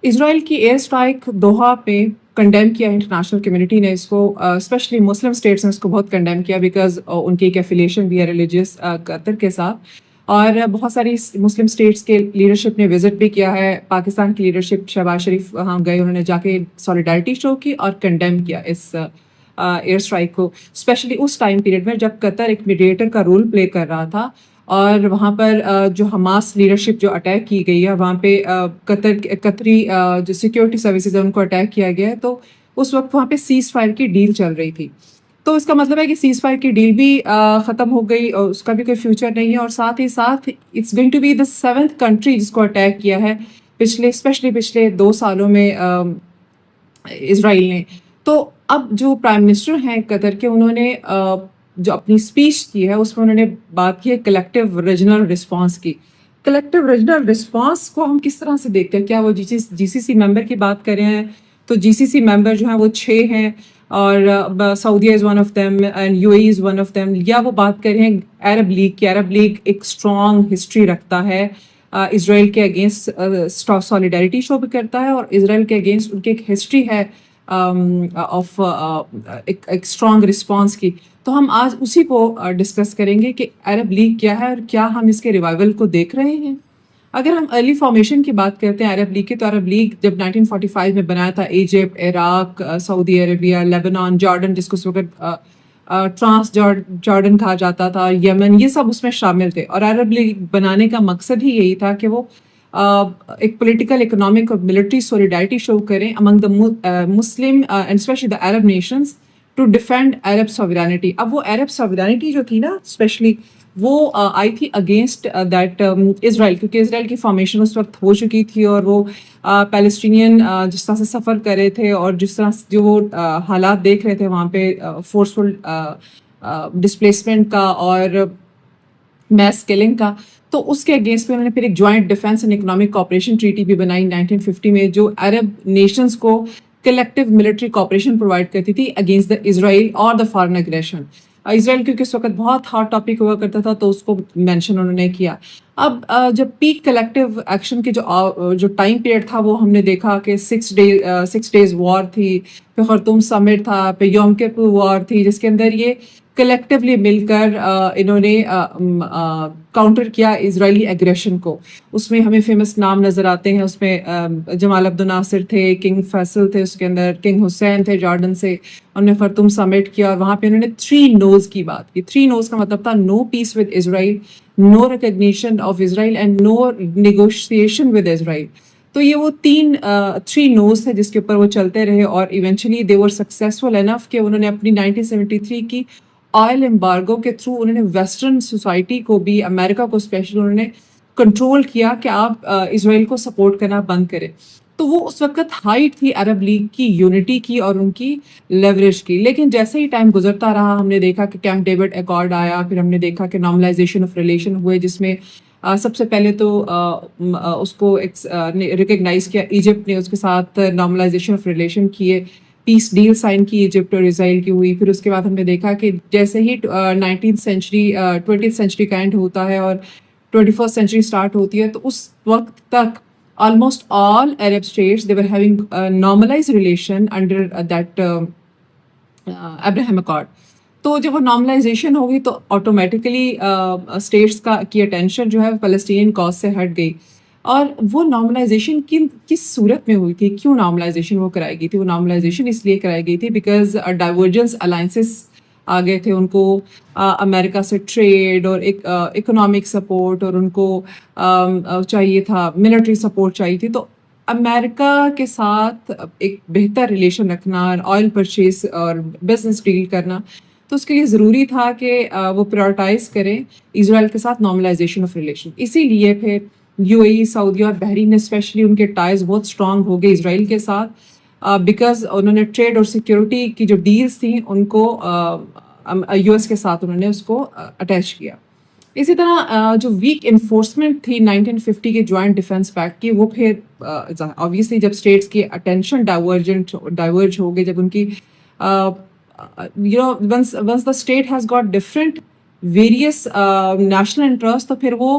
اسرائیل کی year strike Doha پہ condemn کیا انٹرنیشنل کمیونٹی نے اس کو، اسپیشلی مسلم اسٹیٹس نے اس کو بہت کنڈیم کیا، بیکاز ان کی ایک ایفیلیشن بھی ہے ریلیجیس قطر کے ساتھ، اور بہت ساری مسلم اسٹیٹس کے لیڈرشپ نے وزٹ بھی کیا ہے، پاکستان کی لیڈرشپ شہباز شریف وہاں گئے، انہوں نے جا کے سالیڈارٹی شو کی اور کنڈیم کیا اس ایئر اسٹرائک کو، اسپیشلی اس ٹائم پیریڈ میں جب قطر ایک میڈیٹر کا رول پلے کر رہا تھا، اور وہاں پر جو حماس لیڈرشپ جو اٹیک کی گئی ہے وہاں پہ قطری جو سیکیورٹی سروسز ہیں ان کو اٹیک کیا گیا ہے، تو اس وقت وہاں پہ سیز فائر کی ڈیل چل رہی تھی، تو اس کا مطلب ہے کہ سیز فائر کی ڈیل بھی ختم ہو گئی اور اس کا بھی کوئی فیوچر نہیں ہے، اور ساتھ ہی ساتھ it's going to be the 7th country جس کو اٹیک کیا ہے اسپیشلی پچھلے 2 سالوں میں اسرائیل نے۔ تو اب جو پرائم منسٹر ہیں قطر کے، انہوں نے جو اپنی اسپیچ کی ہے اس میں انہوں نے بات کی ہے کلیکٹیو ریجنل رسپانس کی۔ کلیکٹیو ریجنل رسپانس کو ہم کس طرح سے دیکھتے ہیں؟ کیا وہ جی سی سی ممبر کی بات کر رہے ہیں؟ تو جی سی سی ممبر جو ہیں وہ 6 ہیں، اور سعودیہ is one of them and U A E is one of them, یا وہ بات کر رہے ہیں عرب لیگ کی؟ عرب لیگ ایک اسٹرانگ ہسٹری رکھتا ہے، اسرائیل کے اگینسٹ سالیڈیرٹی شو بھی کرتا ہے، اور اسرائیل کے اگینسٹ ان کی ایک ہسٹری ہے آف ایک اسٹرانگ رسپانس کی۔ تو ہم آج اسی کو ڈسکس کریں گے کہ عرب لیگ کیا ہے اور کیا ہم اس کے ریوائول کو دیکھ رہے ہیں۔ اگر ہم ارلی فارمیشن کی بات کرتے ہیں عرب لیگ کی، تو عرب لیگ جب 1945 میں بنایا تھا، ایجپٹ، عراق، سعودی عربیہ، لیبنان، جارڈن جس کو اس وقت ٹرانس جارڈن کہا جاتا تھا، یمن، یہ سب اس میں شامل تھے، اور عرب لیگ بنانے کا مقصد ہی یہی تھا کہ وہ ایک پولیٹیکل، اکنامک اور ملٹری سولیڈارٹی شو کریں among the Muslim and especially the Arab nations to defend Arab sovereignty. اب وہ عرب سوورینٹی جو تھی نا اسپیشلی، وہ آئی تھی اگینسٹ دیٹ اسرائیل، کیونکہ اسرائیل کی فارمیشن اس وقت ہو چکی تھی، اور وہ پیلسٹینین جس طرح سے سفر کر رہے تھے اور جس طرح جو وہ حالات دیکھ رہے تھے وہاں پہ فورسفل ڈسپلیسمنٹ کا اور میس کلنگ کا، تو اس کے اگینسٹ میں انہوں نے پھر ایک joint defence and economic cooperation treaty بھی بنائی 1950 میں، جو عرب نیشنز کو کلیکٹیو ملٹری کوآپریشن پرووائڈ کرتی تھی اگینسٹ دا اسرائیل اور دا فارن اگریشن۔ اسرائیل کیونکہ اس وقت بہت ہارڈ ٹاپک ہوا کرتا تھا تو اس کو مینشن انہوں نے کیا۔ اب جب پیک کلیکٹیو ایکشن کے جو ٹائم پیریڈ تھا، وہ ہم نے دیکھا کہ 6 days وار تھی، پھر خرطوم سمٹ تھا، پھر یوم کپر وار تھی، جس کے اندر یہ کلیکٹیولی مل کر انہوں نے کاؤنٹر کیا اسرائیلی ایگریشن کو۔ اس میں ہمیں فیمس نام نظر آتے ہیں، اس میں جمال عبد الناصر تھے، کنگ فیصل تھے، اس کے اندر کنگ حسین تھے جارڈن سے، انہوں نے خرطوم سمٹ کیا، اور وہاں پہ انہوں نے 3 نوز کی بات کی۔ 3 نوز کا مطلب تھا no peace with Israel, no recognition of Israel and no negotiation with Israel. تو یہ وہ 3 نوز تھے جس کے اوپر وہ چلتے رہے، اور ایونچولی دے ور سکسیزفل انف کہ انہوں نے اپنی 1973 کی آئل امبارگو کے تھرو انہوں نے ویسٹرن سوسائٹی کو بھی، امریکہ کو اسپیشلی انہوں نے کنٹرول کیا کہ آپ اسرائیل کو سپورٹ کرنا بند کریں۔ تو وہ اس وقت ہائٹ تھی عرب لیگ کی یونٹی کی اور ان کی لیوریج کی، لیکن جیسے ہی ٹائم گزرتا رہا ہم نے دیکھا کہ کیمپ ڈیوڈ ایکارڈ آیا، پھر ہم نے دیکھا کہ نارملائزیشن آف ریلیشن ہوئے، جس میں سب سے پہلے تو اس کو ریکگنائز کیا ایجپٹ نے، اس کے ساتھ نارملائزیشن آف ریلیشن کیے، پیس ڈیل سائن کی ایجپٹ اور اسرائیل کی ہوئی۔ پھر اس کے بعد ہم نے دیکھا کہ جیسے ہی 20th سینچری کا اینڈ ہوتا ہے اور 21st سینچری اسٹارٹ ہوتی ہے، تو اس وقت تک almost all Arab states they were having normalized relation under that Abraham Accord۔ تو جب وہ نارملائزیشن ہوگی تو آٹومیٹیکلی اسٹیٹس کی اٹینشن جو ہے فلسطین کاز سے ہٹ گئی، اور وہ نارملائزیشن کس صورت میں ہوئی تھی؟ کیوں نارملائزیشن وہ کرائی گئی تھی؟ وہ نارملائزیشن اس لیے کرائی گئی تھی بیکاز ڈائیورجنس الائنسز آ گئے تھے، ان کو امریکہ سے ٹریڈ اور اکنامک سپورٹ، اور ان کو چاہیے تھا ملٹری سپورٹ چاہیے تھی، تو امریکہ کے ساتھ ایک بہتر ریلیشن رکھنا، آئل پرچیز اور بزنس ڈیل کرنا، تو اس کے لیے ضروری تھا کہ وہ پرائورٹائز کریں اسرائیل کے ساتھ نارملائزیشن آف ریلیشن۔ اسی لیے پھر یو اے ای، سعودیہ اور بحرین اسپیشلی ان کے ٹائز بہت اسٹرانگ ہو گئے اسرائیل کے ساتھ، بیکاز انہوں نے ٹریڈ اور سیکیورٹی کی جو ڈیلس تھیں ان کو یو ایس کے ساتھ انہوں نے اس کو اٹیچ کیا۔ اسی طرح جو ویک انفورسمنٹ تھی 1950 کے جوائنٹ ڈیفینس پیکٹ کی، وہ پھر آبویسلی جب اسٹیٹس کی اٹینشن ڈائیورج ہو گئی، جب ان کی once the state has got different various national interests، تو پھر وہ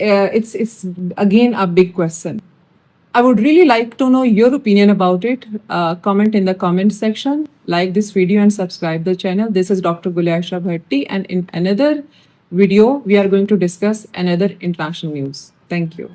it's again a big question. I would really like to know your opinion about it. Comment in the comment section, like this video and subscribe the channel. This is Dr. Gulayasha Bhatti, and in another video we are going to discuss another international news. Thank you.